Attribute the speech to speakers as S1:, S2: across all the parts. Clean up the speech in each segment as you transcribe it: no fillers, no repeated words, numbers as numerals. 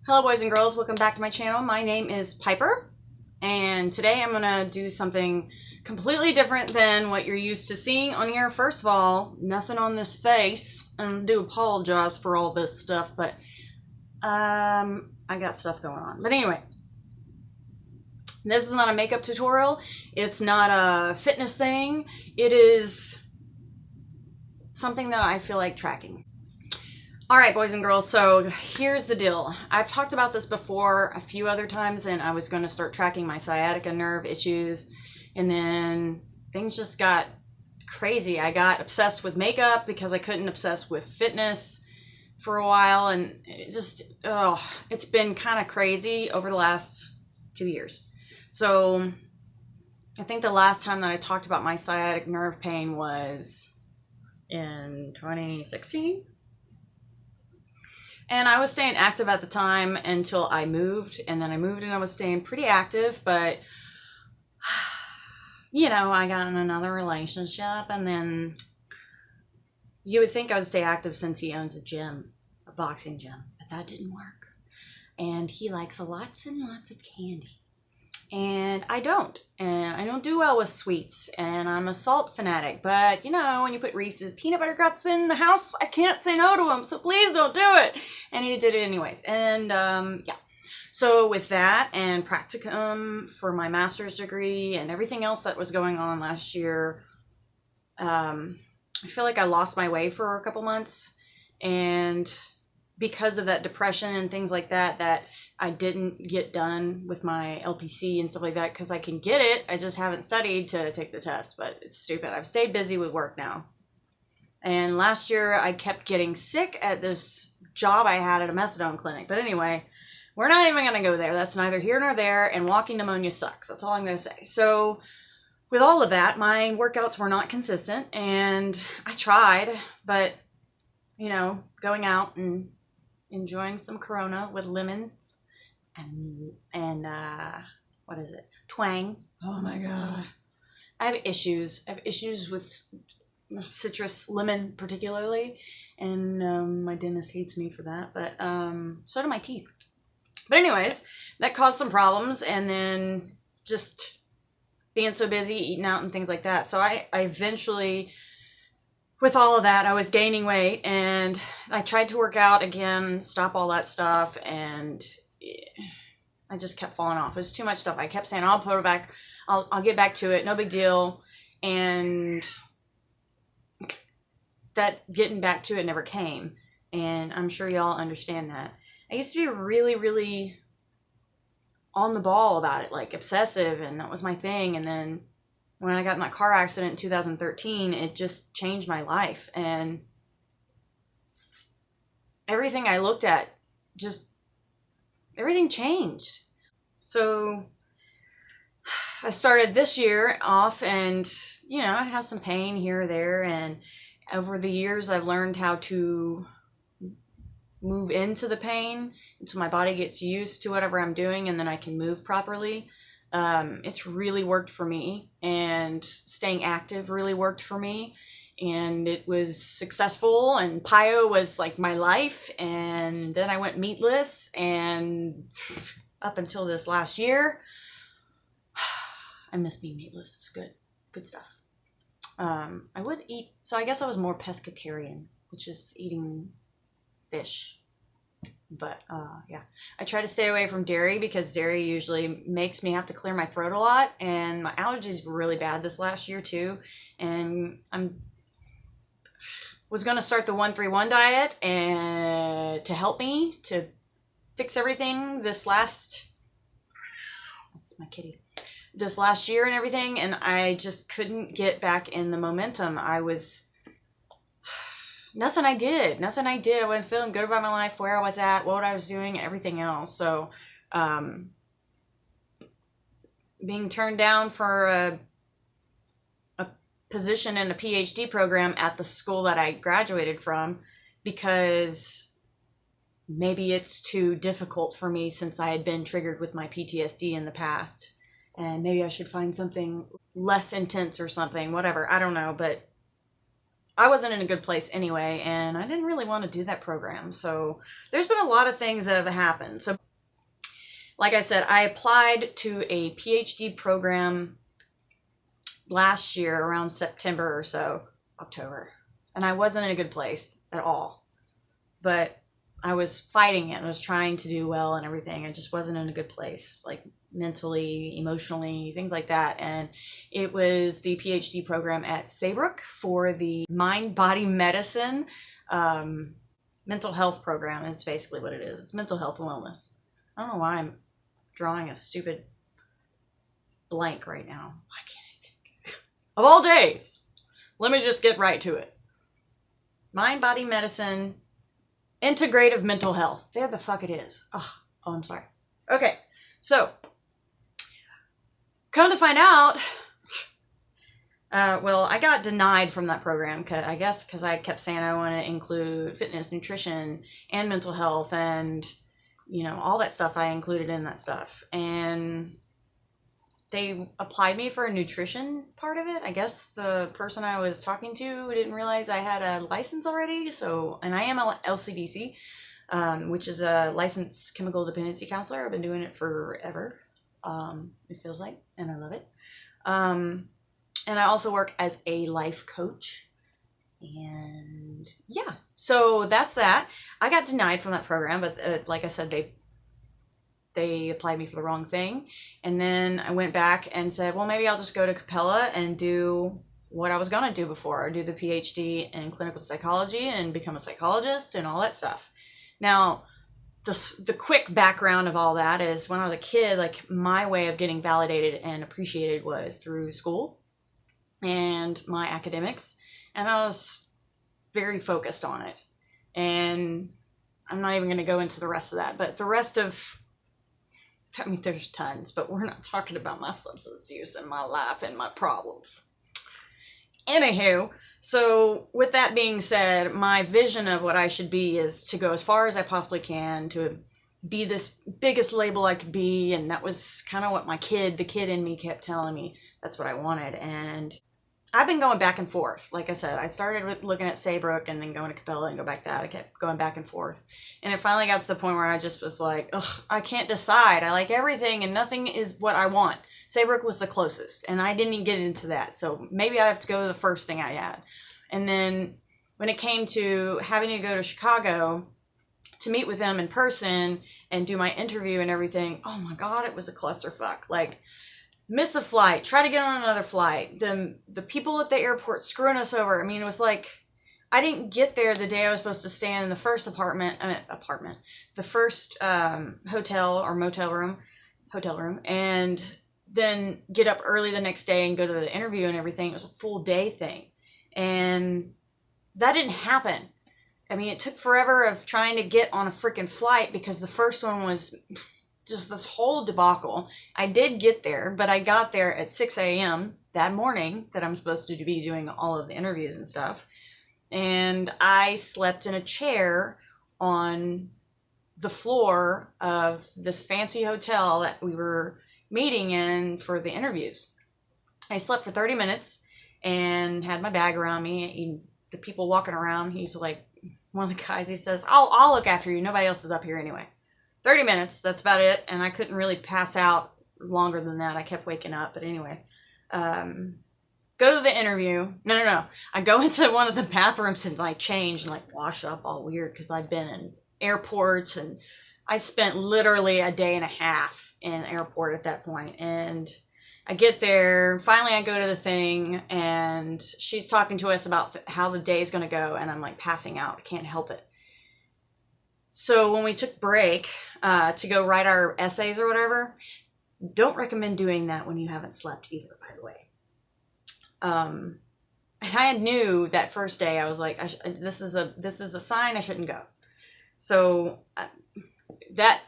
S1: Hello boys and girls, welcome back to my channel. My name is Piper, and today I'm gonna do something completely different than what you're used to seeing on here. First of all, nothing on this face, and I do apologize for all this stuff, but I got stuff going on. But anyway, this is not a makeup tutorial, it's not a fitness thing, it is something that I feel like tracking. Alright boys and girls, so here's the deal. I've talked about this before a few other times, and I was going to start tracking my sciatica nerve issues, and then things just got crazy. I got obsessed with makeup because I couldn't obsess with fitness for a while, and it just, it's been kind of crazy over the last 2 years. So I think the last time that I talked about my sciatic nerve pain was in 2016. And I was staying active at the time until I moved, and then I moved and I was staying pretty active, but you know, I got in another relationship, and then you would think I would stay active since he owns a gym, a boxing gym, but that didn't work. And he likes lots and lots of candy. And I don't do well with sweets, and I'm a salt fanatic, but you know, when you put Reese's peanut butter cups in the house, I can't say no to him, so please don't do it. And he did it anyways. And yeah, so with that and practicum for my master's degree and everything else that was going on last year, I feel like I lost my way for a couple months, and because of that depression and things like that I didn't get done with my LPC and stuff like that, because I can get it, I just haven't studied to take the test, but it's stupid. I've stayed busy with work now. And last year I kept getting sick at this job I had at a methadone clinic. But anyway, we're not even going to go there. That's neither here nor there, and walking pneumonia sucks. That's all I'm going to say. So with all of that, my workouts were not consistent, and I tried, but you know, going out and enjoying some Corona with lemons and what is it? Twang. Oh my god. I have issues. I have issues with citrus, lemon particularly, and my dentist hates me for that, but so do my teeth. But anyways, that caused some problems, and then just being so busy eating out and things like that. So I eventually, with all of that, I was gaining weight, and I tried to work out again, stop all that stuff, and I just kept falling off. It was too much stuff. I kept saying, I'll put it back, I'll get back to it, no big deal, and that getting back to it never came, and I'm sure y'all understand that. I used to be really, really on the ball about it, like obsessive, and that was my thing, and then when I got in that car accident in 2013, it just changed my life, and everything I looked at, just everything changed. So I started this year off, and you know, I have some pain here or there, and over the years I've learned how to move into the pain until my body gets used to whatever I'm doing, and then I can move properly. It's really worked for me, and staying active really worked for me, and it was successful, and Pio was like my life, and then I went meatless, and up until this last year, I miss being meatless. It was good stuff. I would eat, so I guess I was more pescatarian, which is eating fish. But yeah, I try to stay away from dairy because dairy usually makes me have to clear my throat a lot, and my allergies were really bad this last year too, and was going to start the 131 diet and to help me to fix everything this last year and everything, and I just couldn't get back in the momentum. Nothing I did. I wasn't feeling good about my life, where I was at, what I was doing, everything else. So, being turned down for a position in a PhD program at the school that I graduated from, because maybe it's too difficult for me since I had been triggered with my PTSD in the past. And maybe I should find something less intense or something, whatever. I don't know, but I wasn't in a good place anyway, and I didn't really want to do that program. So there's been a lot of things that have happened. So like I said, I applied to a PhD program last year around September or so, October, and I wasn't in a good place at all. But I was fighting it. I was trying to do well and everything. I just wasn't in a good place, like mentally, emotionally, things like that. And it was the PhD program at Saybrook for the mind-body medicine mental health program is basically what it is. It's mental health and wellness. I don't know why I'm drawing a stupid blank right now. Why can't I think? Of all days, let me just get right to it. Mind-body medicine, integrative mental health. There the fuck it is. Oh, I'm sorry. Okay, so come to find out, well, I got denied from that program, I guess because I kept saying I want to include fitness, nutrition, and mental health, and, you know, all that stuff I included in that stuff. And they applied me for a nutrition part of it. I guess the person I was talking to didn't realize I had a license already. So, and I am a LCDC, which is a licensed chemical dependency counselor. I've been doing it forever. It feels like, and I love it. And I also work as a life coach. And yeah, so that's that. I got denied from that program, but like I said, they applied me for the wrong thing. And then I went back and said, well, maybe I'll just go to Capella and do what I was going to do before, do the PhD in clinical psychology and become a psychologist and all that stuff. Now, the quick background of all that is when I was a kid, like my way of getting validated and appreciated was through school and my academics. And I was very focused on it. And I'm not even going to go into the rest of that, but the rest of, I mean, there's tons, but we're not talking about my substance use and my life and my problems. Anywho, so with that being said, my vision of what I should be is to go as far as I possibly can to be this biggest label I could be. And that was kind of what the kid in me kept telling me that's what I wanted. And I've been going back and forth. Like I said, I started with looking at Saybrook and then going to Capella and go back to that. I kept going back and forth. And it finally got to the point where I just was like, ugh, I can't decide. I like everything and nothing is what I want. Saybrook was the closest and I didn't even get into that. So maybe I have to go to the first thing I had. And then when it came to having to go to Chicago to meet with them in person and do my interview and everything, oh my God, it was a clusterfuck. Like, miss a flight, try to get on another flight. The people at the airport screwing us over. I mean, it was like, I didn't get there the day I was supposed to stand in the first the first hotel or motel room, and then get up early the next day and go to the interview and everything. It was a full day thing. And that didn't happen. I mean, it took forever of trying to get on a freaking flight because the first one was just this whole debacle. I did get there, but I got there at 6 a.m. that morning that I'm supposed to be doing all of the interviews and stuff. And I slept in a chair on the floor of this fancy hotel that we were meeting in for the interviews. I slept for 30 minutes and had my bag around me. The people walking around, he's like, one of the guys, he says, I'll look after you. Nobody else is up here anyway. 30 minutes, that's about it. And I couldn't really pass out longer than that. I kept waking up. But anyway, go to the interview. No. I go into one of the bathrooms and I change and like wash up all weird because I've been in airports and I spent literally a day and a half in airport at that point. And I get there, finally I go to the thing and she's talking to us about how the day is going to go. And I'm like passing out. I can't help it. So when we took break to go write our essays or whatever, don't recommend doing that when you haven't slept either, by the way. And I knew that first day, I was like, this is a sign I shouldn't go. So that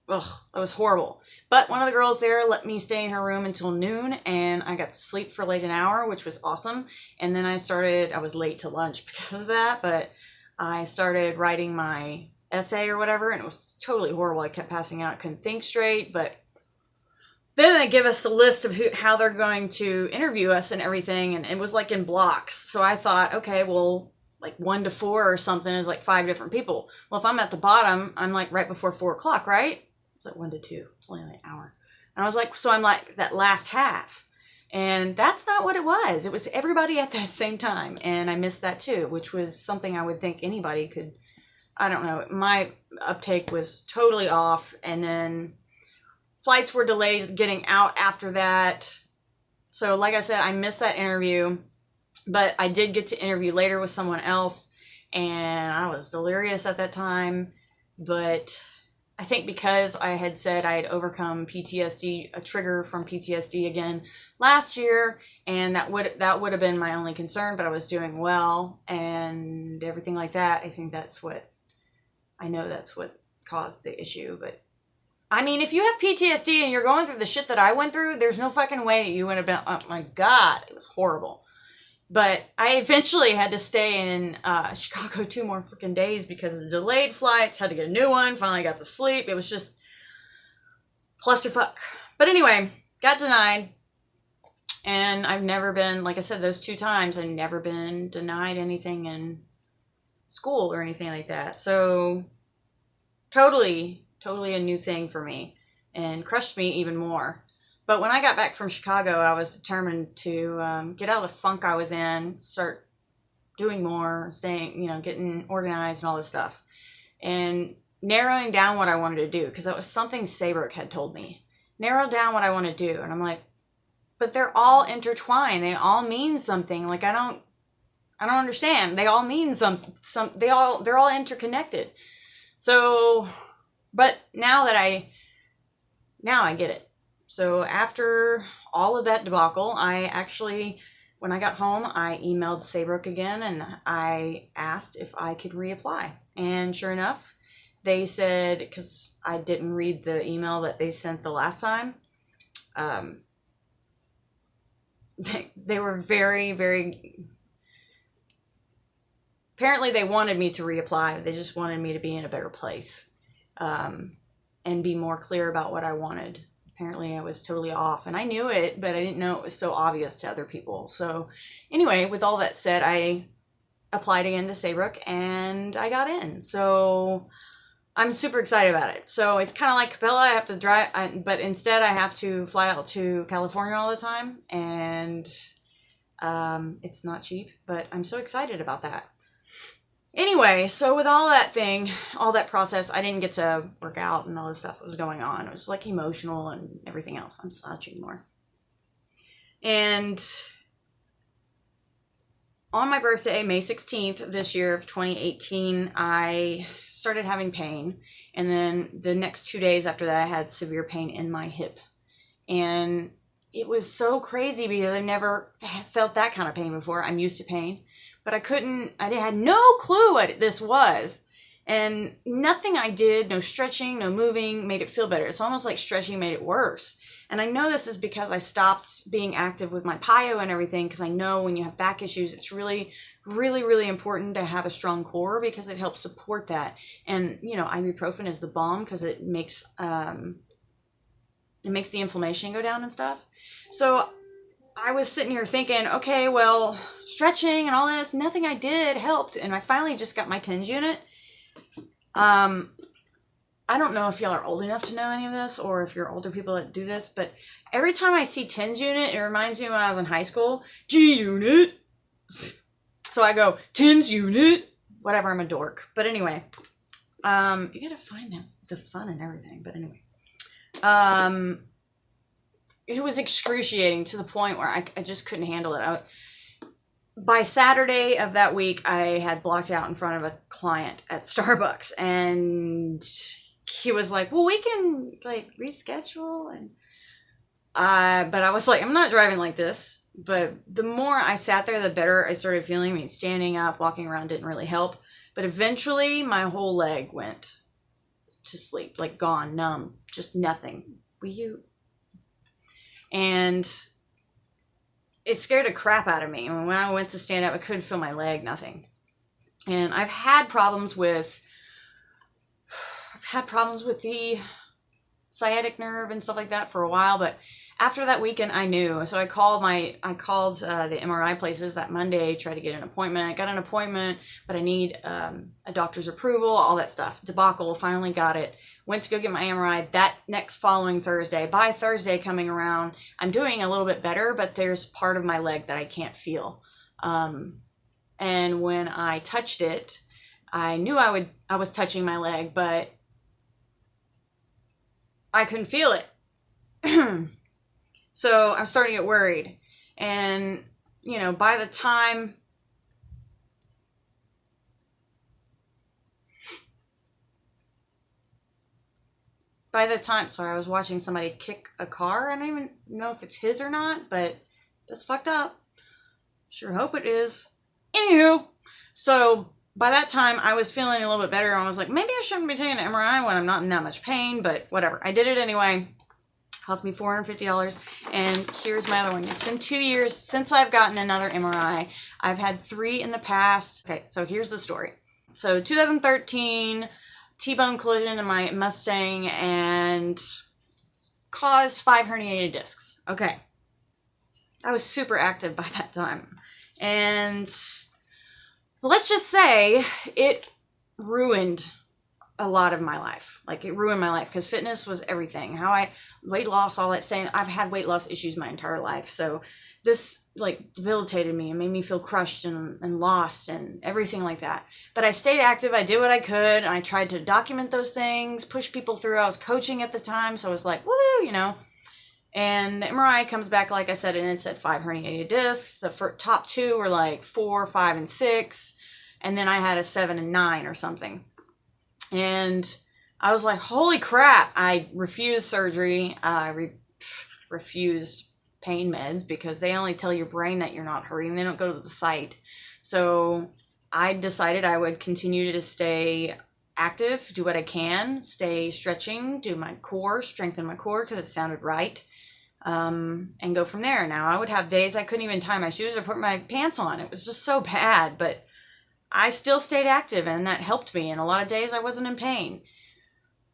S1: was horrible. But one of the girls there let me stay in her room until noon, and I got to sleep for like an hour, which was awesome. And then I was late to lunch because of that, but I started writing my essay or whatever, and it was totally horrible. I kept passing out, couldn't think straight, but then they give us the list of how they're going to interview us and everything. And it was like in blocks. So I thought, okay, well, like 1 to 4 or something is like 5 different people. Well, if I'm at the bottom, I'm like right before 4 o'clock, right? It's like 1 to 2. It's only like an hour. And I was like, so I'm like that last half. And that's not what it was. It was everybody at that same time. And I missed that too, which was something I would think anybody could. I don't know. My uptake was totally off. And then flights were delayed getting out after that. So like I said, I missed that interview. But I did get to interview later with someone else. And I was delirious at that time. But I think because I had said I had overcome PTSD, a trigger from PTSD again last year, and that would have been my only concern, but I was doing well and everything like that. I think that's what caused the issue. But I mean, if you have PTSD and you're going through the shit that I went through, there's no fucking way that you would have been, oh my God, it was horrible. But I eventually had to stay in Chicago 2 more freaking days because of the delayed flights. Had to get a new one. Finally got to sleep. It was just clusterfuck. But anyway, got denied. And I've never been, like I said, those 2 times, I've never been denied anything in school or anything like that. So totally a new thing for me and crushed me even more. But when I got back from Chicago, I was determined to get out of the funk I was in, start doing more, staying, getting organized and all this stuff. And narrowing down what I wanted to do, because that was something Saybrook had told me. Narrow down what I want to do. And I'm like, but they're all intertwined. They all mean something. Like, I don't understand. They all mean they're all interconnected. So, but now I get it. So after all of that debacle, when I got home, I emailed Saybrook again and I asked if I could reapply. And sure enough, they said, because I didn't read the email that they sent the last time, they were very, very, apparently they wanted me to reapply. They just wanted me to be in a better place and be more clear about what I wanted. Apparently I was totally off and I knew it, but I didn't know it was so obvious to other people. So anyway, with all that said, I applied again to Saybrook and I got in. So I'm super excited about it. So it's kind of like Capella. I have to drive, but instead I have to fly out to California all the time. And it's not cheap, but I'm so excited about that. Anyway, so with all that process, I didn't get to work out and all this stuff that was going on. It was like emotional and everything else. I'm slouching more. And on my birthday, May 16th this year of 2018, I started having pain. And then the next 2 days after that, I had severe pain in my hip. And it was so crazy because I've never felt that kind of pain before. I'm used to pain. But I had no clue what this was. And nothing I did, no stretching, no moving, made it feel better. It's almost like stretching made it worse. And I know this is because I stopped being active with my PIO and everything, because I know when you have back issues, it's really, really, really important to have a strong core because it helps support that. And, ibuprofen is the bomb because it makes the inflammation go down and stuff. So I was sitting here thinking, okay, well, stretching and all this, nothing I did helped. And I finally just got my TENS unit. I don't know if y'all are old enough to know any of this or if you're older people that do this, but every time I see TENS unit, it reminds me when I was in high school, G unit. So I go, TENS unit, whatever, I'm a dork. But anyway, you gotta find the fun and everything. But anyway, it was excruciating to the point where I just couldn't handle it. By Saturday of that week, I had blocked out in front of a client at Starbucks, and he was like, well, we can reschedule. And but I was like, I'm not driving like this. But the more I sat there, the better I started feeling. I mean, standing up, walking around didn't really help. But eventually my whole leg went to sleep, like gone, numb, just nothing. And it scared the crap out of me. And when I went to stand up, I couldn't feel my leg, nothing. And I've had problems with the sciatic nerve and stuff like that for a while, but after that weekend, I knew. So I called the MRI places that Monday, tried to get an appointment. I got an appointment, but I need a doctor's approval, all that stuff. Debacle, finally got it. Went to go get my MRI that next following Thursday. By Thursday coming around, I'm doing a little bit better, but there's part of my leg that I can't feel. And when I touched it, I knew I was touching my leg, but I couldn't feel it. So I'm starting to get worried. And, by the time sorry, I was watching somebody kick a car. I don't even know if it's his or not, but that's fucked up. Sure hope it is. Anywho, so by that time I was feeling a little bit better. I was like, maybe I shouldn't be taking an MRI when I'm not in that much pain, but whatever. I did it anyway. Cost me $450. And here's my other one. It's been 2 years since I've gotten another MRI. I've had 3 in the past. Okay, so here's the story. So 2013, T-bone collision in my Mustang and caused 5 herniated discs. Okay. I was super active by that time. And let's just say it ruined a lot of my life. Like, it ruined my life because fitness was everything. Weight loss, all that saying. I've had weight loss issues my entire life. So this debilitated me and made me feel crushed and lost and everything like that. But I stayed active. I did what I could. And I tried to document those things, push people through. I was coaching at the time. So I was like, woo, And the MRI comes back, like I said, and it said 5 herniated discs. The top 2 were like 4, 5, and 6. And then I had a 7 and 9 or something. And I was like, holy crap. I refused surgery. I refused pain meds because they only tell your brain that you're not hurting. They don't go to the site. So I decided I would continue to stay active, do what I can, stay stretching, do my core, strengthen my core because it sounded right, and go from there. Now, I would have days I couldn't even tie my shoes or put my pants on. It was just so bad, but I still stayed active, and that helped me. And a lot of days I wasn't in pain.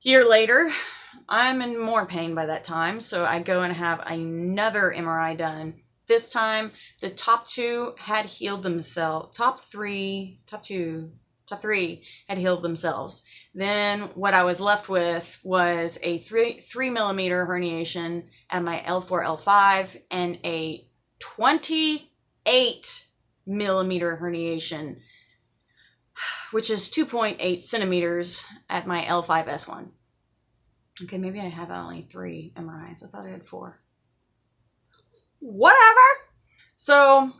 S1: Year later, I'm in more pain by that time, so I go and have another MRI done. This time, the top 2 had healed themselves. Top three had healed themselves. Then what I was left with was a 3 millimeter herniation at my L4, L5, and a 28 millimeter herniation, which is 2.8 centimeters at my L5, S1. Okay, maybe I have only 3 MRIs. I thought I had 4. Whatever. So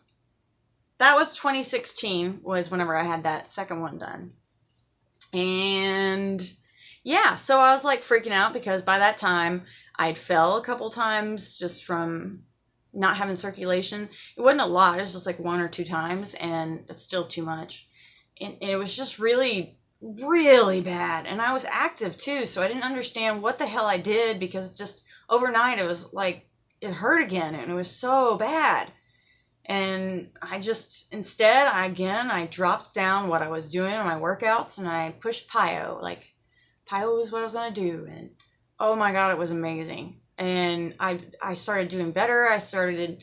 S1: that was 2016 was whenever I had that second one done. And yeah, so I was like freaking out because by that time I'd fell a couple times just from not having circulation. It wasn't a lot. It was just like 1 or 2 times, and it's still too much. And it was just really, really bad. And I was active too, so I didn't understand what the hell I did because just overnight it was like it hurt again, and it was so bad. And I just, instead, I dropped down what I was doing in my workouts, and I pushed PIO. Like, PIO was what I was going to do. And oh my God, it was amazing. And I started doing better. I started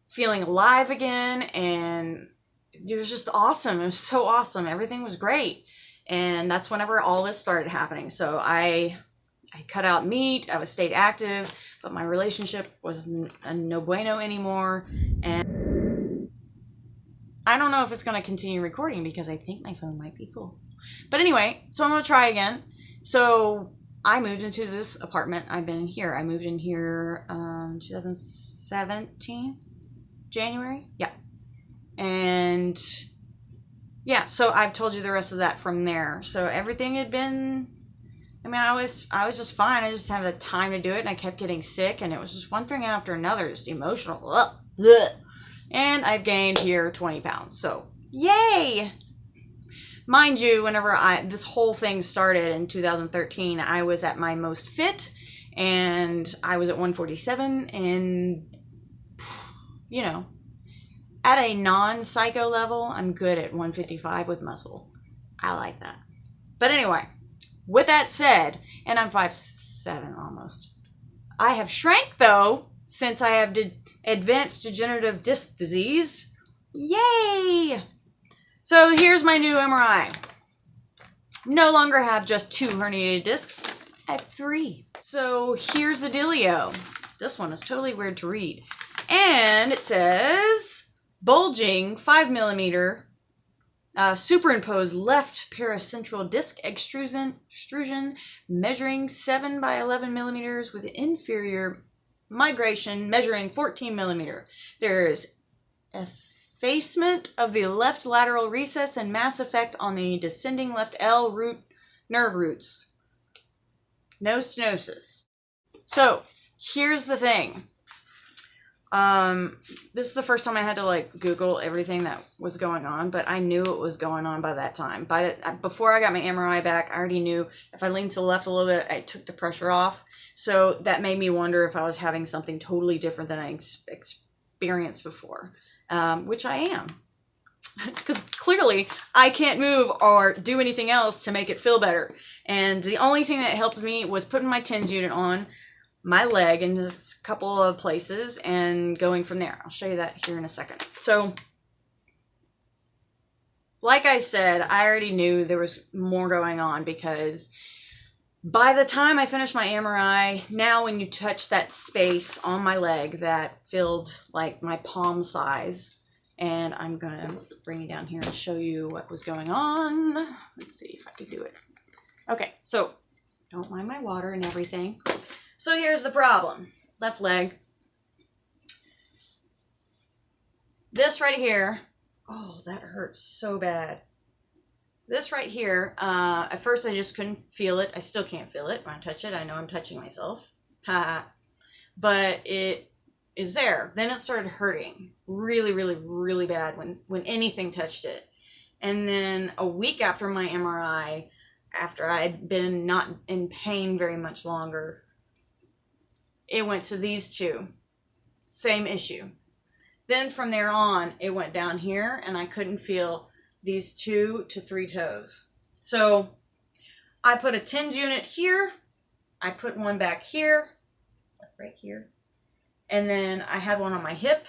S1: feeling alive again, and it was just awesome. It was so awesome. Everything was great. And that's whenever all this started happening. So I cut out meat. I stayed active, but my relationship was no bueno anymore. And I don't know if it's going to continue recording because I think my phone might be full. But anyway, so I'm going to try again. So I moved into this apartment. I've been here. I moved in here 2017, January. Yeah. And yeah, so I've told you the rest of that from there. So everything had been, I was just fine. I just didn't have the time to do it, and I kept getting sick, and it was just one thing after another, just emotional. Ugh. Ugh. And I've gained here 20 pounds. So, yay! Mind you, whenever this whole thing started in 2013, I was at my most fit, and I was at 147, and, at a non-psycho level, I'm good at 155 with muscle. I like that. But anyway, with that said, and I'm 5'7", 7 almost. I have shrank though, since I have advanced degenerative disc disease. Yay! So here's my new MRI. No longer have just 2 herniated discs. I have 3. So here's the dealio. This one is totally weird to read. And it says, bulging 5 millimeter superimposed left paracentral disc extrusion measuring 7 by 11 millimeters with inferior migration measuring 14 millimeter. There is effacement of the left lateral recess and mass effect on the descending left L root nerve roots. No stenosis. So here's the thing. This is the first time I had to like Google everything that was going on, but I knew it was going on by that time. Before I got my MRI back, I already knew if I leaned to the left a little bit, I took the pressure off. So that made me wonder if I was having something totally different than I experienced before, which I am. Because clearly I can't move or do anything else to make it feel better. And the only thing that helped me was putting my TENS unit on my leg in just a couple of places and going from there. I'll show you that here in a second. So, like I said, I already knew there was more going on because by the time I finished my MRI, now when you touch that space on my leg that filled like my palm size, and I'm gonna bring you down here and show you what was going on. Let's see if I can do it. Okay, so don't mind my water and everything. So here's the problem. Left leg. This right here. Oh, that hurts so bad. This right here, at first I just couldn't feel it. I still can't feel it when I touch it. I know I'm touching myself. But it is there. Then it started hurting really, really, really bad when anything touched it. And then a week after my MRI, after I had been not in pain very much longer, it went to these 2. Same issue. Then from there on, it went down here and I couldn't feel these 2 to 3 toes. So I put a TENS unit here. I put one back here, right here. And then I had one on my hip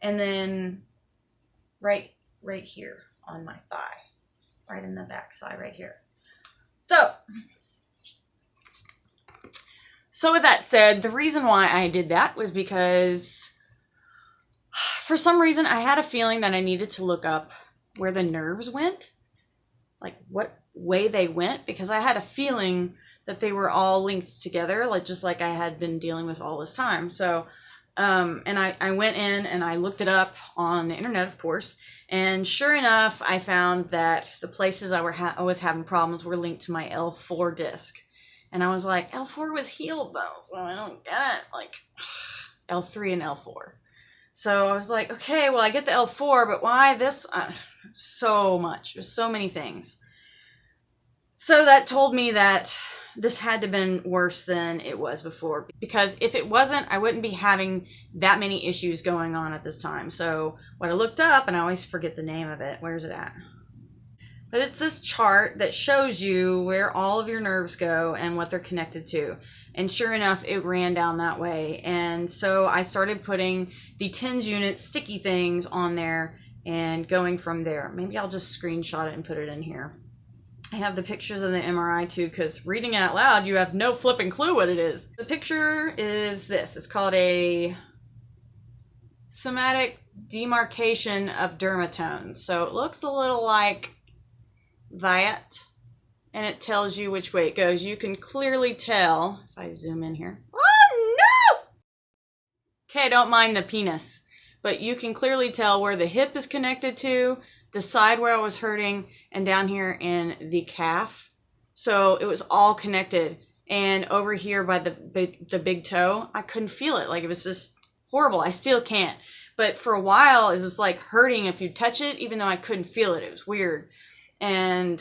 S1: and then right here on my thigh, right in the back side right here. So with that said, the reason why I did that was because for some reason I had a feeling that I needed to look up where the nerves went, like what way they went, because I had a feeling that they were all linked together, like just like I had been dealing with all this time. So, and I went in and I looked it up on the internet, of course, and sure enough, I found that the places I was having problems were linked to my L4 disc. And I was like, L4 was healed though, so I don't get it. Like, L3 and L4. So I was like, okay, well, I get the L4, but why this? So much. There's so many things. So that told me that this had to have been worse than it was before. Because if it wasn't, I wouldn't be having that many issues going on at this time. So what I looked up, and I always forget the name of it. Where's it at? But it's this chart that shows you where all of your nerves go and what they're connected to. And sure enough, it ran down that way. And so I started putting the TENS unit sticky things on there and going from there. Maybe I'll just screenshot it and put it in here. I have the pictures of the MRI too, because reading it out loud, you have no flipping clue what it is. The picture is this. It's called a somatic demarcation of dermatomes. So it looks a little like that, and it tells you which way it goes. You can clearly tell if I zoom in here. Oh no! Okay, don't mind the penis, but you can clearly tell where the hip is connected to, the side where I was hurting, and down here in the calf. So it was all connected. And over here by the big toe, I couldn't feel it. Like, it was just horrible. I still can't. But for a while, it was like hurting if you touch it, even though I couldn't feel it. It was weird. And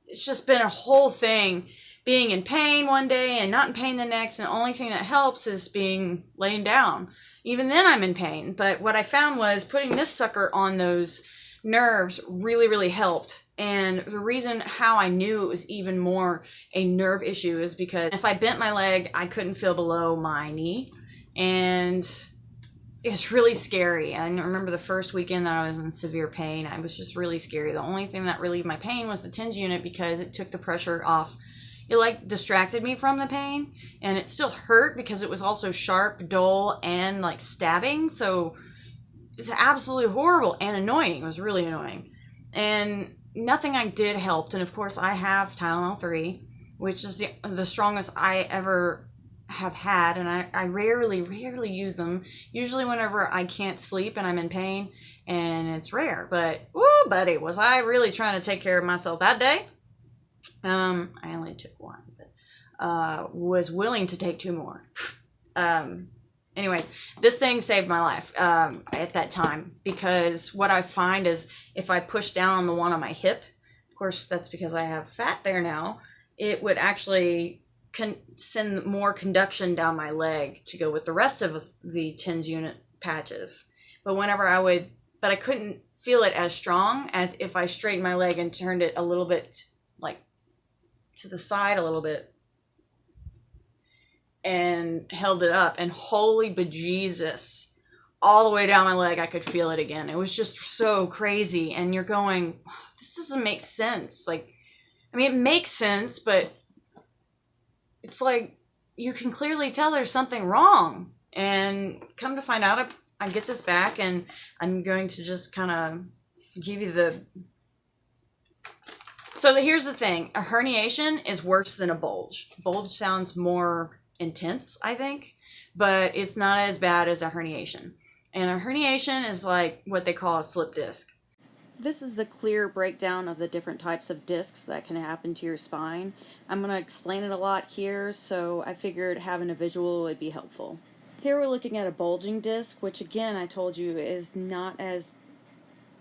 S1: it's just been a whole thing, being in pain one day and not in pain the next. And the only thing that helps is being laying down. Even then I'm in pain. But what I found was putting this sucker on those nerves really, really helped. And the reason how I knew it was even more a nerve issue is because if I bent my leg, I couldn't feel below my knee. And it's really scary. I remember the first weekend that I was in severe pain. I was just really scary. The only thing that relieved my pain was the TENS unit because it took the pressure off. It like distracted me from the pain, and it still hurt because it was also sharp, dull, and like stabbing. So it's absolutely horrible and annoying. It was really annoying. And nothing I did helped. And of course I have Tylenol 3, which is the strongest I ever have had. And I rarely use them. Usually whenever I can't sleep and I'm in pain, and it's rare. But, woo, buddy, was I really trying to take care of myself that day? I only took one, but was willing to take 2 more. Anyways, this thing saved my life at that time, because what I find is if I push down on the one on my hip, of course that's because I have fat there now, it would actually send more conduction down my leg to go with the rest of the TENS unit patches. But I couldn't feel it as strong as if I straightened my leg and turned it a little bit like to the side a little bit and held it up, and holy bejesus, all the way down my leg I could feel it again. It was just so crazy, and you're going, oh, this doesn't make sense. Like, I mean, it makes sense, but it's like you can clearly tell there's something wrong. And come to find out, I get this back, and I'm going to just kind of give you the... So here's the thing. A herniation is worse than a bulge. Bulge sounds more intense, I think, but it's not as bad as a herniation. And a herniation is like what they call a slip disc. This is the clear breakdown of the different types of discs that can happen to your spine. I'm going to explain it a lot here, so I figured having a visual would be helpful. Here we're looking at a bulging disc, which again I told you is not as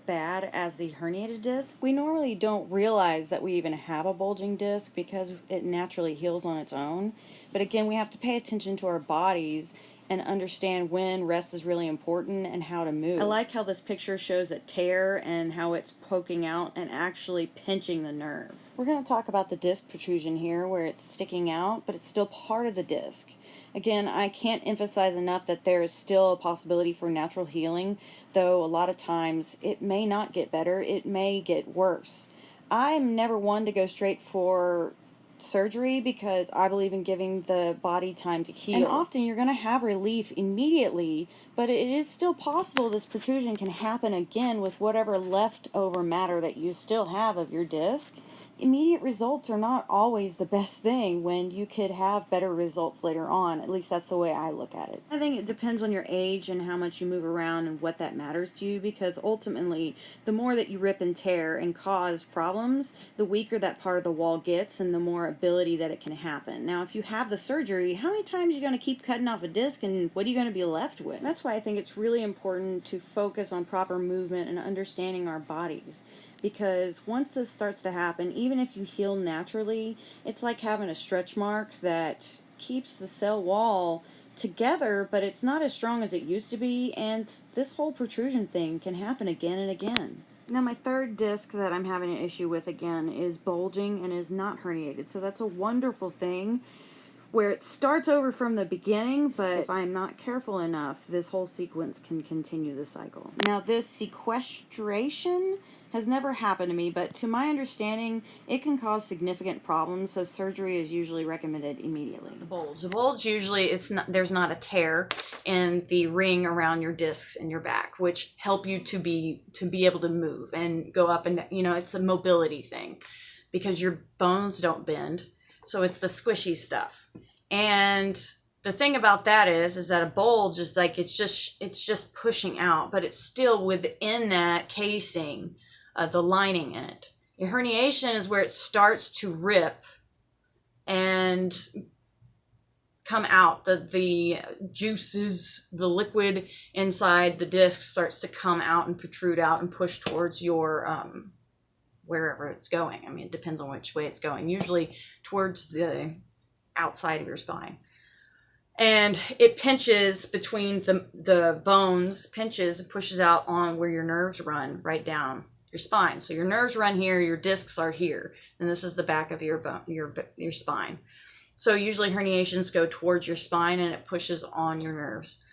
S1: bad as the herniated disc. We normally don't realize that we even have a bulging disc because it naturally heals on its own. But again, we have to pay attention to our bodies and understand when rest is really important and how to move. I like how this picture shows a tear and how it's poking out and actually pinching the nerve. We're going to talk about the disc protrusion here, where it's sticking out, but it's still part of the disc. Again, I can't emphasize enough that there is still a possibility for natural healing, though a lot of times it may not get better, it may get worse. I'm never one to go straight for surgery because I believe in giving the body time to heal. And often you're going to have relief immediately, but it is still possible this protrusion can happen again with whatever leftover matter that you still have of your disc. Immediate results are not always the best thing when you could have better results later on. At least that's the way I look at it. I think it depends on your age and how much you move around and what that matters to you, because ultimately the more that you rip and tear and cause problems, the weaker that part of the wall gets and the more ability that it can happen. Now if you have the surgery, how many times are you going to keep cutting off a disc and what are you going to be left with? That's why I think it's really important to focus on proper movement and understanding our bodies. Because once this starts to happen, even if you heal naturally, it's like having a stretch mark that keeps the cell wall together, but it's not as strong as it used to be, and this whole protrusion thing can happen again and again. Now my third disc that I'm having an issue with again is bulging and is not herniated, so that's a wonderful thing where it starts over from the beginning, but if I'm not careful enough, this whole sequence can continue the cycle. Now this sequestration has never happened to me, but to my understanding, it can cause significant problems, so surgery is usually recommended immediately. The bulge usually, there's not a tear in the ring around your discs in your back, which help you to be able to move and go up and, it's a mobility thing because your bones don't bend. So it's the squishy stuff. And the thing about that is that a bulge is like, it's just pushing out, but it's still within that casing, the lining in it. A herniation is where it starts to rip and come out. The juices, the liquid inside the disc starts to come out and protrude out and push towards your, wherever it's going. I mean, it depends on which way it's going. Usually towards the outside of your spine. And it pinches between the bones, pinches and pushes out on where your nerves run, right down. your spine. So your nerves run here, your discs are here, and this is the back of your bone, your spine. So usually herniations go towards your spine and it pushes on your nerves.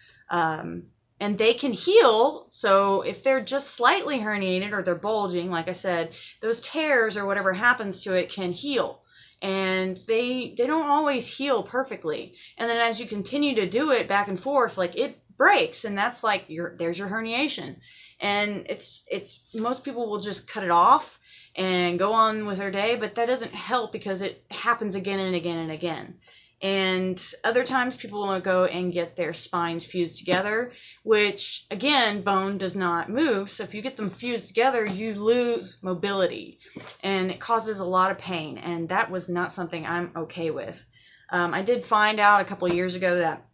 S1: And they can heal. So if they're just slightly herniated or they're bulging, like I said, those tears or whatever happens to it can heal. And they don't always heal perfectly. And then as you continue to do it back and forth, like it breaks, and that's like there's your herniation. And it's most people will just cut it off and go on with their day, but that doesn't help because it happens again and again and again. And other times people will go and get their spines fused together, which again, bone does not move. So if you get them fused together, you lose mobility and it causes a lot of pain. And that was not something I'm okay with. I did find out a couple of years ago that,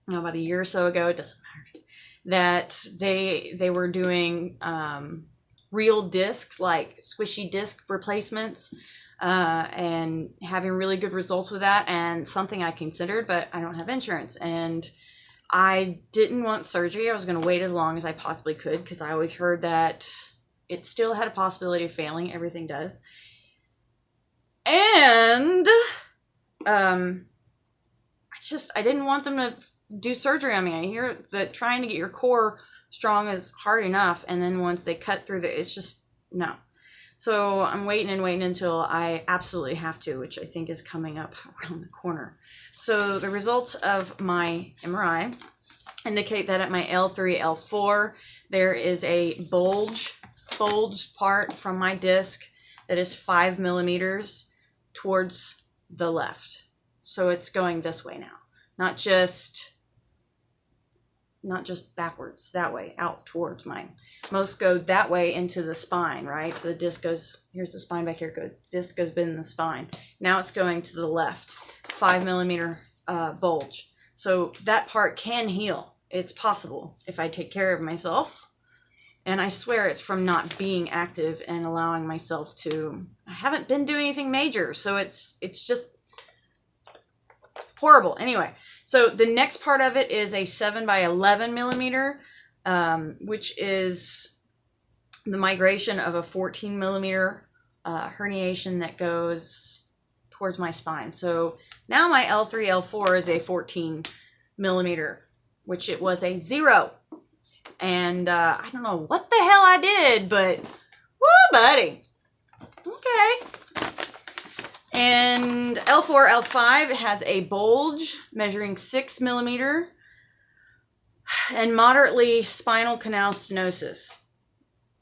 S1: about a year or so ago, it doesn't matter, that they were doing real discs, like squishy disc replacements, and having really good results with that, and something I considered, but I don't have insurance, and I didn't want surgery. I was going to wait as long as I possibly could because I always heard that it still had a possibility of failing. Everything does. And I didn't want them to do surgery on me. I hear that trying to get your core strong is hard enough, and then once they cut through it's just no. So I'm waiting and waiting until I absolutely have to, which I think is coming up around the corner. So the results of my MRI indicate that at my L3, L4, there is a bulged part from my disc that is 5 millimeters towards the left. So it's going this way now, not just backwards, that way, out towards mine. Most go that way into the spine, right? So the disc goes, here's the spine back here, disc goes in the spine. Now it's going to the left, 5 millimeter bulge. So that part can heal. It's possible if I take care of myself. And I swear it's from not being active and allowing myself to, I haven't been doing anything major. So it's just horrible. Anyway, so the next part of it is a 7 by 11 millimeter, which is the migration of a 14 millimeter herniation that goes towards my spine. So now my L3, L4 is a 14 millimeter, which it was a 0. And I don't know what the hell I did, but woo, buddy. Okay. And L4, L5 has a bulge measuring 6 millimeter and moderately spinal canal stenosis.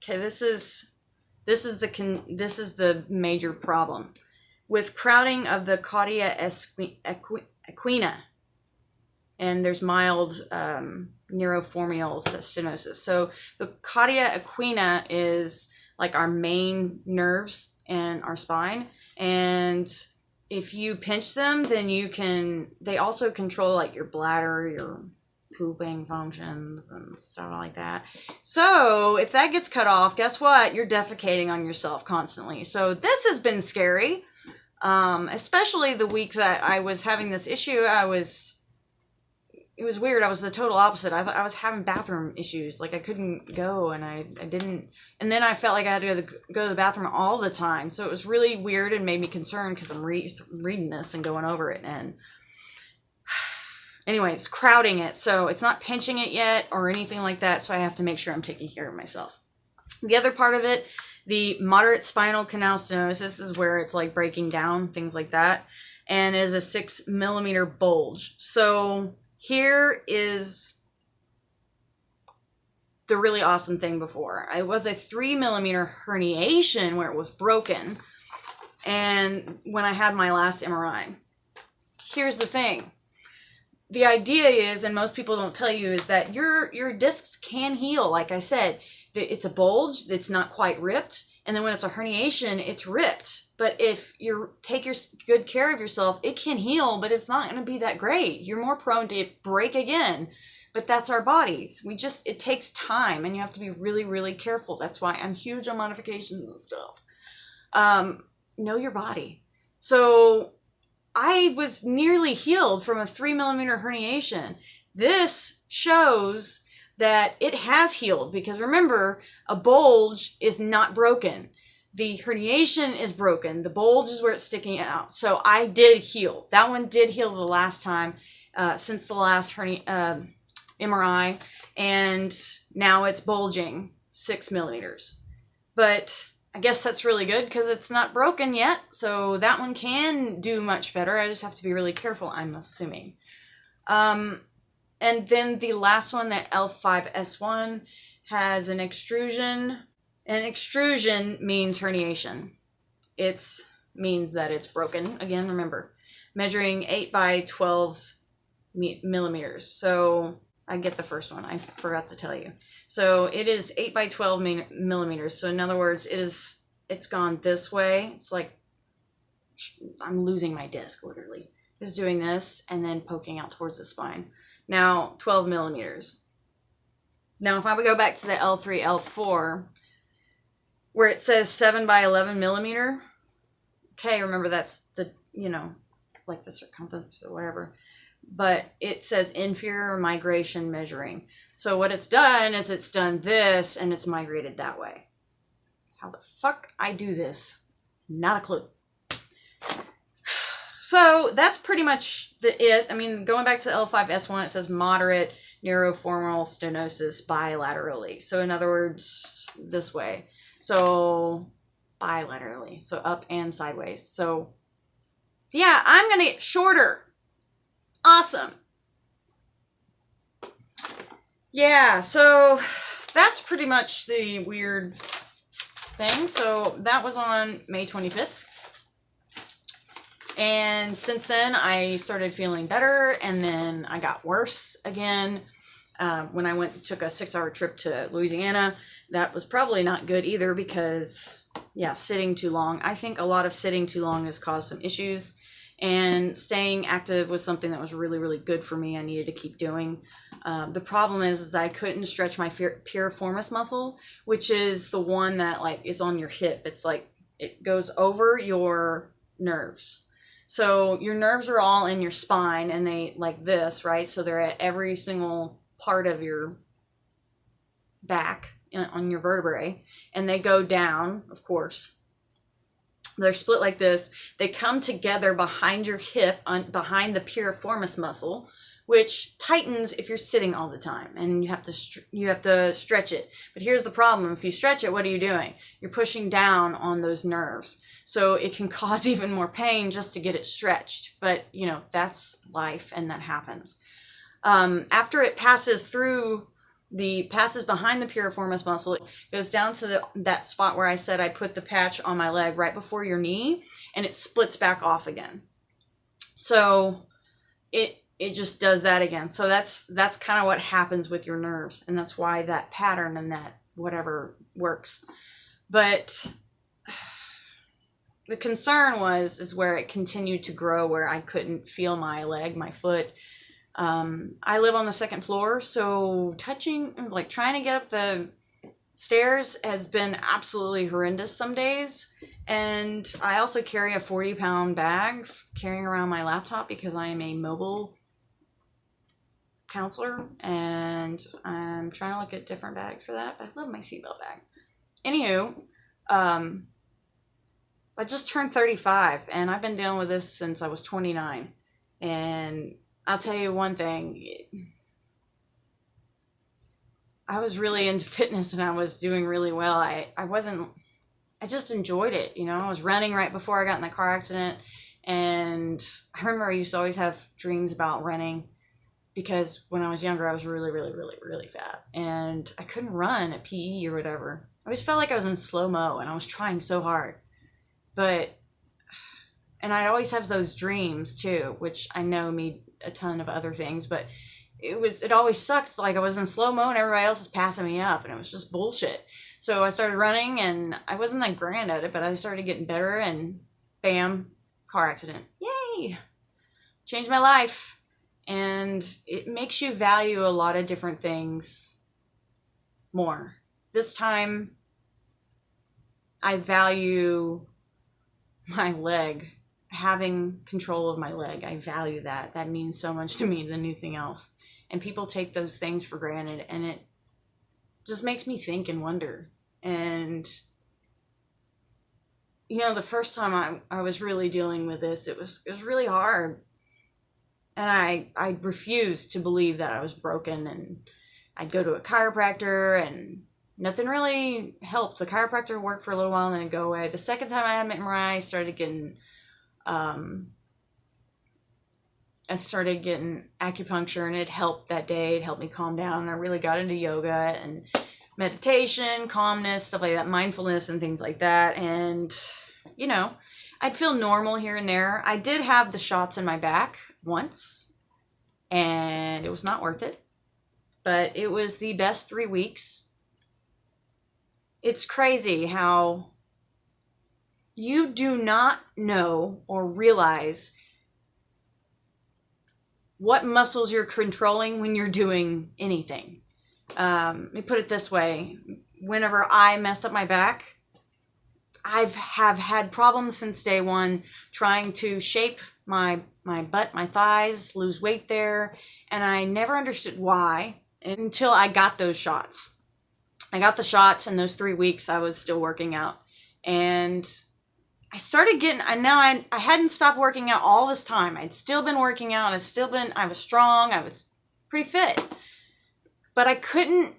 S1: Okay, this is the major problem with crowding of the cauda equina, and there's mild neuroformial stenosis. So the cauda equina is like our main nerves in our spine. And if you pinch them, then they also control like your bladder, your pooping functions and stuff like that. So if that gets cut off, guess what? You're defecating on yourself constantly. So this has been scary, especially the week that I was having this issue. It was weird. I was the total opposite. I was having bathroom issues. Like I couldn't go, and I didn't. And then I felt like I had to go to the bathroom all the time. So it was really weird and made me concerned because I'm reading this and going over it. And anyway, it's crowding it. So it's not pinching it yet or anything like that. So I have to make sure I'm taking care of myself. The other part of it, the moderate spinal canal stenosis, is where it's like breaking down, things like that. And is a 6 millimeter bulge. So here is the really awesome thing before. It was a 3 millimeter herniation where it was broken. And when I had my last MRI, here's the thing. The idea is, and most people don't tell you, is that your discs can heal. Like I said, it's a bulge that's not quite ripped. And then when it's a herniation, it's ripped. But if you take good care of yourself, it can heal, but it's not going to be that great. You're more prone to break again. But that's our bodies. It takes time, and you have to be really, really careful. That's why I'm huge on modifications and stuff. Know your body. So I was nearly healed from a 3 millimeter herniation. This shows that it has healed, because remember, a bulge is not broken. The herniation is broken. The bulge is where it's sticking out. So I did heal. That one did heal the last time, since the last MRI, and now it's bulging 6 millimeters. But I guess that's really good because it's not broken yet. So that one can do much better. I just have to be really careful, I'm assuming. And then the last one, the L5S1, has an extrusion. An extrusion means herniation. It means that it's broken. Again, remember, measuring 8 by 12 millimeters. So I get the first one. I forgot to tell you. So it is 8 by 12 millimeters. So in other words, it's gone this way. It's like I'm losing my disc, literally. It's doing this and then poking out towards the spine. Now, 12 millimeters. Now, if I would go back to the L3, L4, where it says 7 by 11 millimeter, okay, remember that's the, like the circumference or whatever, but it says inferior migration measuring. So what it's done is it's done this and it's migrated that way. How the fuck I do this? Not a clue. So that's pretty much it. I mean, going back to the L5S1, it says moderate neuroformal stenosis bilaterally. So in other words, this way. So bilaterally. So up and sideways. So yeah, I'm going to get shorter. Awesome. Yeah, so that's pretty much the weird thing. So that was on May 25th. And since then, I started feeling better, and then I got worse again. When I took a 6-hour trip to Louisiana, that was probably not good either because, yeah, sitting too long. I think a lot of sitting too long has caused some issues, and staying active was something that was really, really good for me. I needed to keep doing. The problem is that I couldn't stretch my piriformis muscle, which is the one that is on your hip. It's like it goes over your nerves. So your nerves are all in your spine, and they like this, right? So they're at every single part of your back on your vertebrae, and they go down, of course. They're split like this. They come together behind your hip, behind the piriformis muscle, which tightens if you're sitting all the time, and you have to stretch it. But here's the problem: if you stretch it, what are you doing? You're pushing down on those nerves. So it can cause even more pain just to get it stretched. But, that's life, and that happens. After it passes behind the piriformis muscle, it goes down to that spot where I said I put the patch on my leg right before your knee, and it splits back off again. So it just does that again. So that's kind of what happens with your nerves, and that's why that pattern and that whatever works. But the concern is where it continued to grow, where I couldn't feel my leg, my foot. I live on the second floor, so trying to get up the stairs has been absolutely horrendous some days. And I also carry a 40-pound bag carrying around my laptop because I am a mobile counselor, and I'm trying to look at a different bag for that, but I love my seatbelt bag. Anywho, I just turned 35, and I've been dealing with this since I was 29. And I'll tell you one thing. I was really into fitness, and I was doing really well. I just enjoyed it. I was running right before I got in the car accident. And I remember I used to always have dreams about running because when I was younger, I was really, really, really, really fat. And I couldn't run at PE or whatever. I always felt like I was in slow-mo, and I was trying so hard. And I'd always have those dreams too, which I know mean a ton of other things, but it always sucked. Like I was in slow-mo and everybody else is passing me up, and it was just bullshit. So I started running, and I wasn't that grand at it, but I started getting better, and bam, car accident. Yay! Changed my life. And it makes you value a lot of different things more. This time, I value my leg, having control of my leg. I value that. That means so much to me than anything else. And people take those things for granted, and just makes me think and wonder. And, you know, the first time I was really dealing with this, it was really hard. And I refused to believe that I was broken, and I'd go to a chiropractor and nothing really helped. The chiropractor worked for a little while and then it'd go away. The second time I had MRI, I started getting acupuncture, and it helped that day. It helped me calm down. I really got into yoga and meditation, calmness, stuff like that, mindfulness and things like that. And, you know, I'd feel normal here and there. I did have the shots in my back once, and it was not worth it. But it was the best 3 weeks. It's crazy how you do not know or realize what muscles you're controlling when you're doing anything. Let me put it this way. Whenever I messed up my back, have had problems since day one trying to shape my butt, my thighs, lose weight there. And I never understood why until I got those shots. I got the shots, and those 3 weeks I was still working out. And I started getting, I hadn't stopped working out all this time. I'd still been working out. I was strong. I was pretty fit. But I couldn't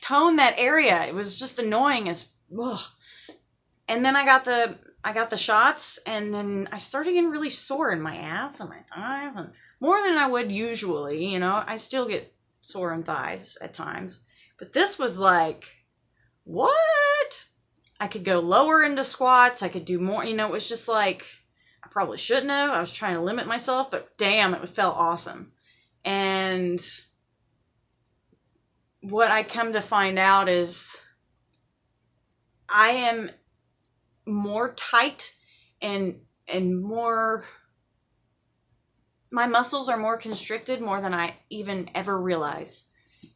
S1: tone that area. It was just annoying as, ugh. And then I got the shots, and then I started getting really sore in my ass and my thighs, and more than I would usually. You know, I still get sore in thighs at times, but this was like, what? I could go lower into squats. I could do more. You know, it was just like, I probably shouldn't have. I was trying to limit myself, but damn, it felt awesome. And what I come to find out is I am more tight and more, my muscles are more constricted more than I even ever realized.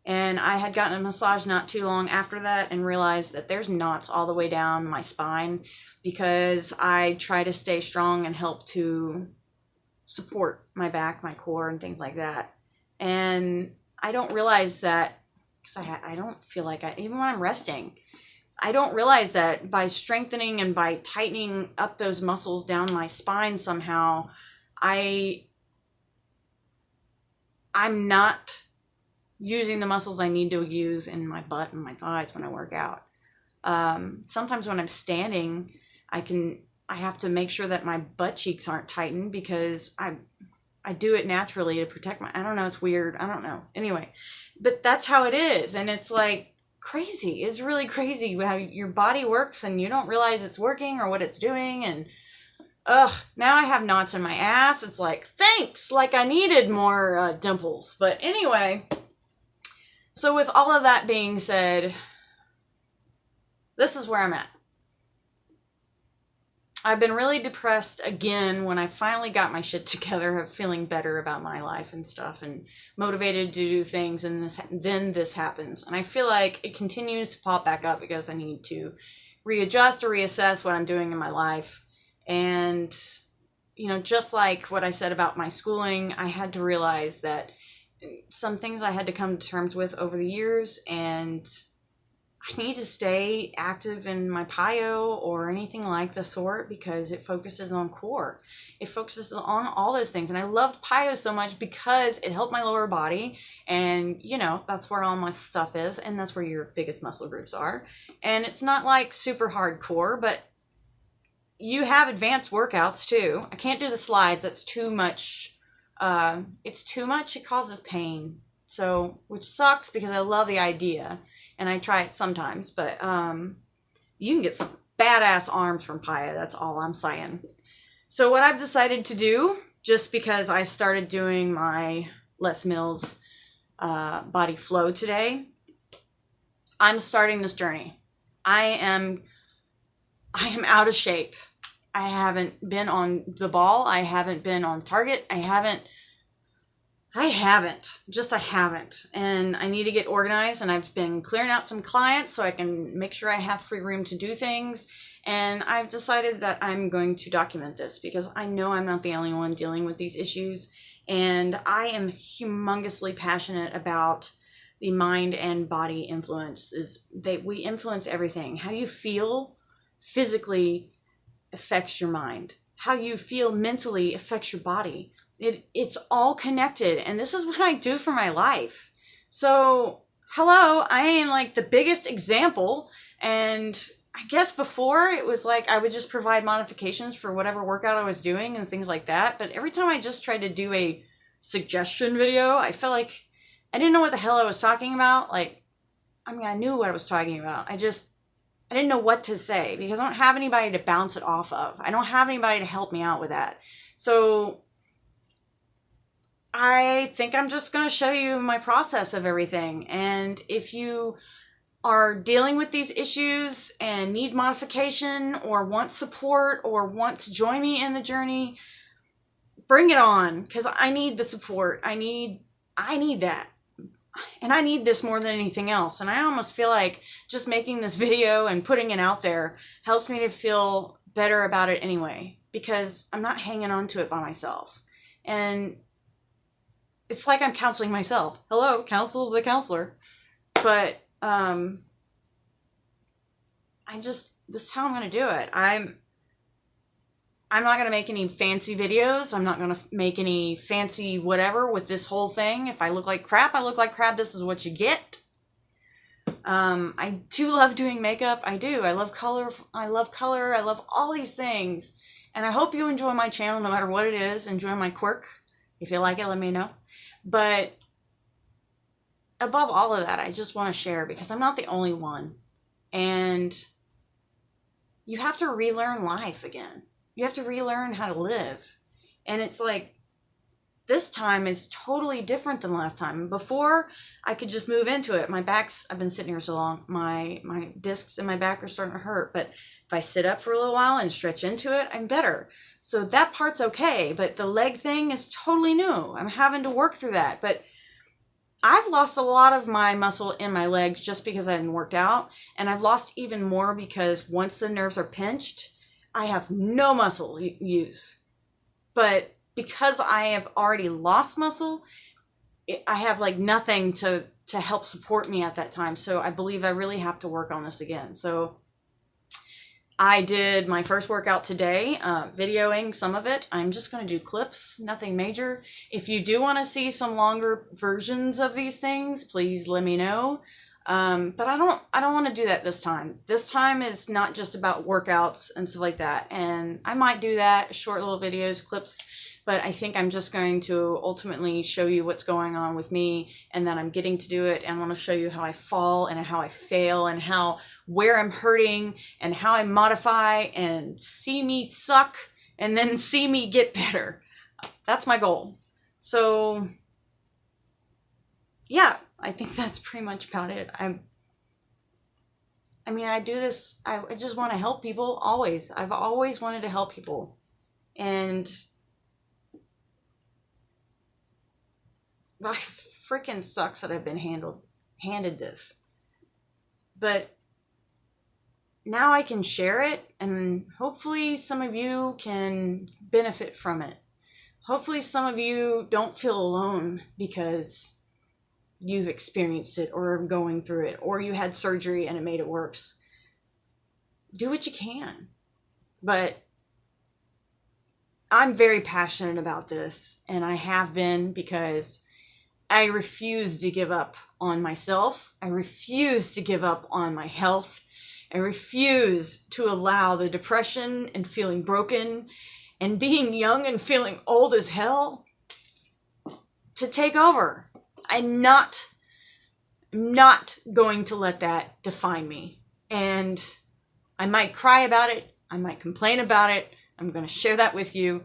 S1: And I had gotten a massage not too long after that and realized that there's knots all the way down my spine because I try to stay strong and help to support my back, my core, and things like that. And I don't realize that because I don't feel like even when I'm resting, I don't realize that by strengthening and by tightening up those muscles down my spine somehow, I'm not using the muscles I need to use in my butt and my thighs when I work out. Sometimes when I'm standing, I have to make sure that my butt cheeks aren't tightened because I do it naturally to protect I don't know, it's weird. I don't know. Anyway, but that's how it is. And it's like crazy. It's really crazy how your body works and you don't realize it's working or what it's doing. And now I have knots in my ass. It's like, thanks, like I needed more dimples. But anyway, so with all of that being said, this is where I'm at. I've been really depressed again when I finally got my shit together, of feeling better about my life and stuff and motivated to do things, and then this happens. And I feel like it continues to pop back up because I need to readjust or reassess what I'm doing in my life. And, you know, just like what I said about my schooling, I had to realize that some things I had to come to terms with over the years, and I need to stay active in my PIO or anything like the sort because it focuses on core. It focuses on all those things. And I loved PIO so much because it helped my lower body. And, you know, that's where all my stuff is. And that's where your biggest muscle groups are. And it's not like super hardcore, but you have advanced workouts too. I can't do the slides. That's too much. It's too much. It causes pain. So, which sucks because I love the idea. And I try it sometimes, but you can get some badass arms from PIO. That's all I'm saying. So what I've decided to do, just because I started doing my Les Mills body flow today, I'm starting this journey. I am out of shape. I haven't been on the ball. I haven't been on target. I haven't. And I need to get organized, and I've been clearing out some clients so I can make sure I have free room to do things. And I've decided that I'm going to document this because I know I'm not the only one dealing with these issues. And I am humongously passionate about the mind and body influences. We influence everything. How you feel physically affects your mind. How you feel mentally affects your body. It's all connected, and this is what I do for my life. So, hello, I am like the biggest example, and I guess before it was like I would just provide modifications for whatever workout I was doing and things like that, but every time I just tried to do a suggestion video, I felt like I didn't know what the hell I was talking about. Like, I mean, I knew what I was talking about. I didn't know what to say because I don't have anybody to bounce it off of. I don't have anybody to help me out with that. So I think I'm just going to show you my process of everything. And if you are dealing with these issues and need modification or want support or want to join me in the journey, bring it on, because I need the support. I need that. And I need this more than anything else. And I almost feel like just making this video and putting it out there helps me to feel better about it anyway, because I'm not hanging on to it by myself. And it's like I'm counseling myself. Hello, counsel the counselor. But this is how I'm going to do it. I'm not going to make any fancy videos. I'm not going to make any fancy whatever with this whole thing. If I look like crap, I look like crap. This is what you get. I do love doing makeup. I do. I love color. I love all these things. And I hope you enjoy my channel no matter what it is. Enjoy my quirk. If you like it, let me know. But above all of that, I just want to share because I'm not the only one. And you have to relearn life again. You have to relearn how to live. And it's like, this time is totally different than last time. Before, I could just move into it. I've been sitting here so long, my discs in my back are starting to hurt. But if I sit up for a little while and stretch into it, I'm better. So that part's okay. But the leg thing is totally new. I'm having to work through that. But I've lost a lot of my muscle in my legs just because I hadn't worked out. And I've lost even more because once the nerves are pinched, I have no muscle use. But because I have already lost muscle, I have like nothing to help support me at that time. So I believe I really have to work on this again. So I did my first workout today, videoing some of it. I'm just going to do clips, nothing major. If you do want to see some longer versions of these things, please let me know. But I don't want to do that this time. This time is not just about workouts and stuff like that. And I might do that, short little videos, clips, but I think I'm just going to ultimately show you what's going on with me and that I'm getting to do it. And I want to show you how I fall and how I fail and where I'm hurting and how I modify and see me suck and then see me get better. That's my goal. So yeah, I think that's pretty much about it. I do this, I just want to help people always. I've always wanted to help people. And I freaking sucks that I've been handed this. But now I can share it, and hopefully some of you can benefit from it. Hopefully some of you don't feel alone because you've experienced it or are going through it, or you had surgery and it made it worse. Do what you can. But I'm very passionate about this, and I have been, because I refuse to give up on myself. I refuse to give up on my health. I refuse to allow the depression and feeling broken and being young and feeling old as hell to take over. I'm not going to let that define me. And I might cry about it. I might complain about it. I'm going to share that with you.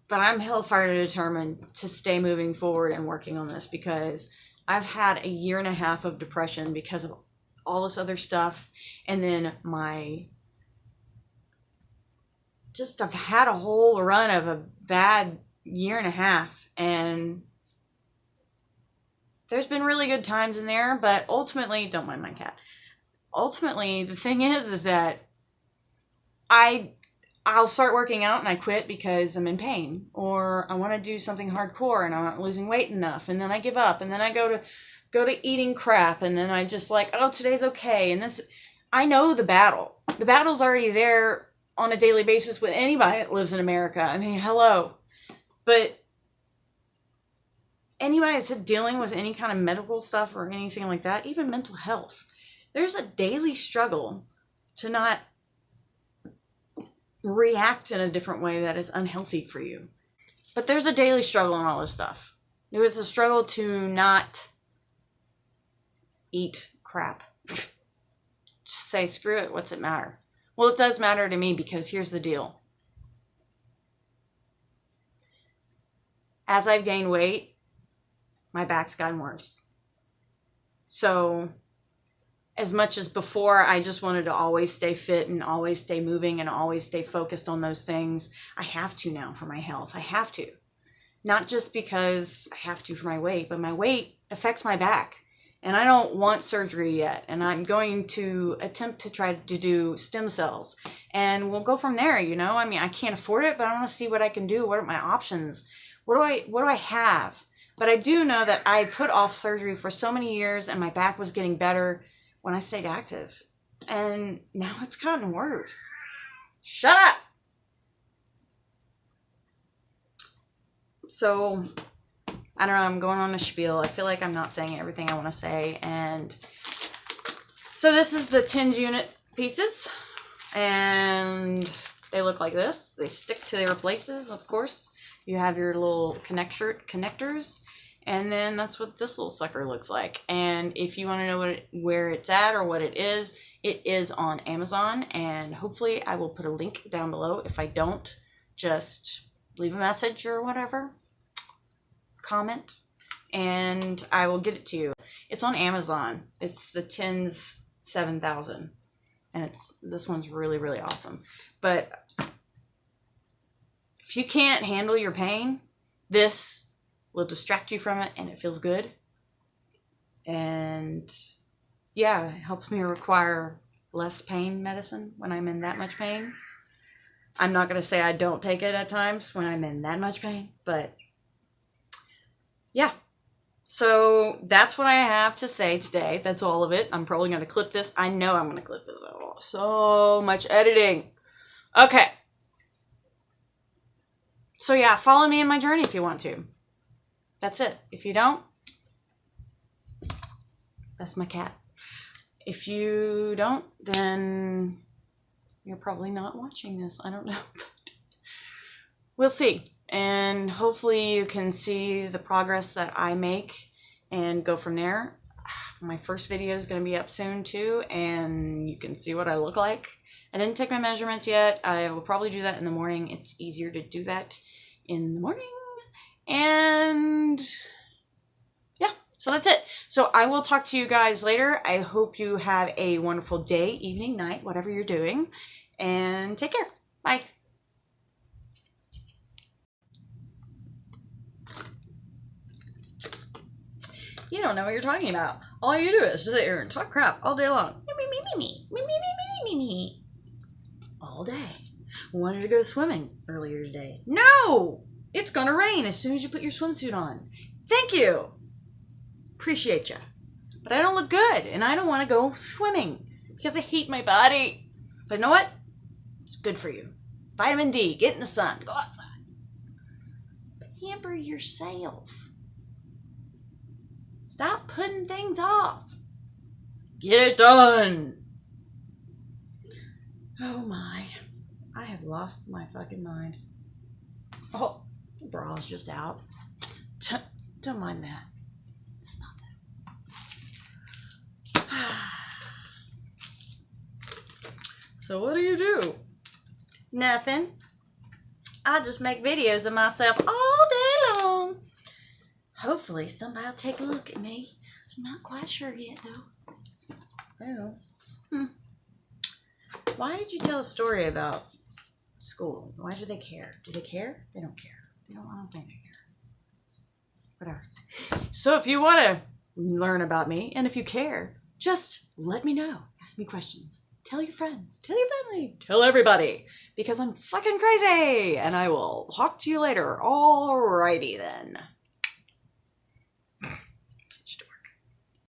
S1: But I'm hellfire determined to stay moving forward and working on this, because I've had a 1.5 years of depression because of all this other stuff. And then I've had a whole run of a bad 1.5 years. And there's been really good times in there, but ultimately, don't mind my cat. Ultimately, the thing is that I I'll start working out and I quit because I'm in pain, or I want to do something hardcore and I'm not losing weight enough, and then I give up, and then I go to eating crap, and then I just like, oh, today's okay. And this, I know the battle. The battle's already there on a daily basis with anybody that lives in America. I mean, hello. But anybody that's dealing with any kind of medical stuff or anything like that, even mental health, there's a daily struggle to not react in a different way that is unhealthy for you. But there's a daily struggle in all this stuff. There is a struggle to not eat crap. Just say, screw it, what's it matter? Well, it does matter to me, because here's the deal. As I've gained weight, my back's gotten worse. So as much as before I just wanted to always stay fit and always stay moving and always stay focused on those things, I have to now for my health. I have to. Not just because I have to for my weight, but my weight affects my back. And I don't want surgery yet. And I'm going to attempt to try to do stem cells. And we'll go from there, you know? I mean, I can't afford it, but I want to see what I can do. What are my options? What do I have? But I do know that I put off surgery for so many years and my back was getting better when I stayed active. And now it's gotten worse. Shut up! So, I don't know, I'm going on a spiel. I feel like I'm not saying everything I want to say. And so this is the 10 unit pieces. And they look like this. They stick to their places, of course. You have your little connectors. And then that's what this little sucker looks like. And if you want to know where it's at or what it is on Amazon. And hopefully I will put a link down below. If I don't, just leave a message or whatever. Comment. And I will get it to you. It's on Amazon. It's the TENS 7000. And this one's really, really awesome. But if you can't handle your pain, this will distract you from it, and it feels good. And yeah, it helps me require less pain medicine when I'm in that much pain. I'm not going to say I don't take it at times when I'm in that much pain, but yeah. So that's what I have to say today. That's all of it. I'm probably going to clip this. I know I'm going to clip this. Oh, so much editing. Okay. So yeah, follow me in my journey if you want to. That's it. If you don't, that's my cat. If you don't, then you're probably not watching this. I don't know. We'll see. And hopefully you can see the progress that I make and go from there. My first video is going to be up soon too, and you can see what I look like. I didn't take my measurements yet. I will probably do that in the morning. It's easier to do that in the morning. And yeah, so that's it. So I will talk to you guys later. I hope you have a wonderful day, evening, night, whatever you're doing. And take care. Bye. You don't know what you're talking about. All you do is sit here and talk crap all day long. Me. All day. Wanted to go swimming earlier today. No! It's gonna rain as soon as you put your swimsuit on. Thank you. Appreciate you. But I don't look good, and I don't want to go swimming because I hate my body. But you know what? It's good for you. Vitamin D. Get in the sun. Go outside. Pamper yourself. Stop putting things off. Get it done. Oh my. I have lost my fucking mind. Oh, the bra's just out. Don't mind that. It's not that. So what do? Nothing. I just make videos of myself all day long. Hopefully somebody will take a look at me. I'm not quite sure yet though. Well, Why did you tell a story about school? Why do they care? Do they care? They don't care. I don't think they care. Whatever. So if you want to learn about me, and if you care, just let me know. Ask me questions. Tell your friends. Tell your family. Tell everybody. because I'm fucking crazy, and I will talk to you later. Alrighty then.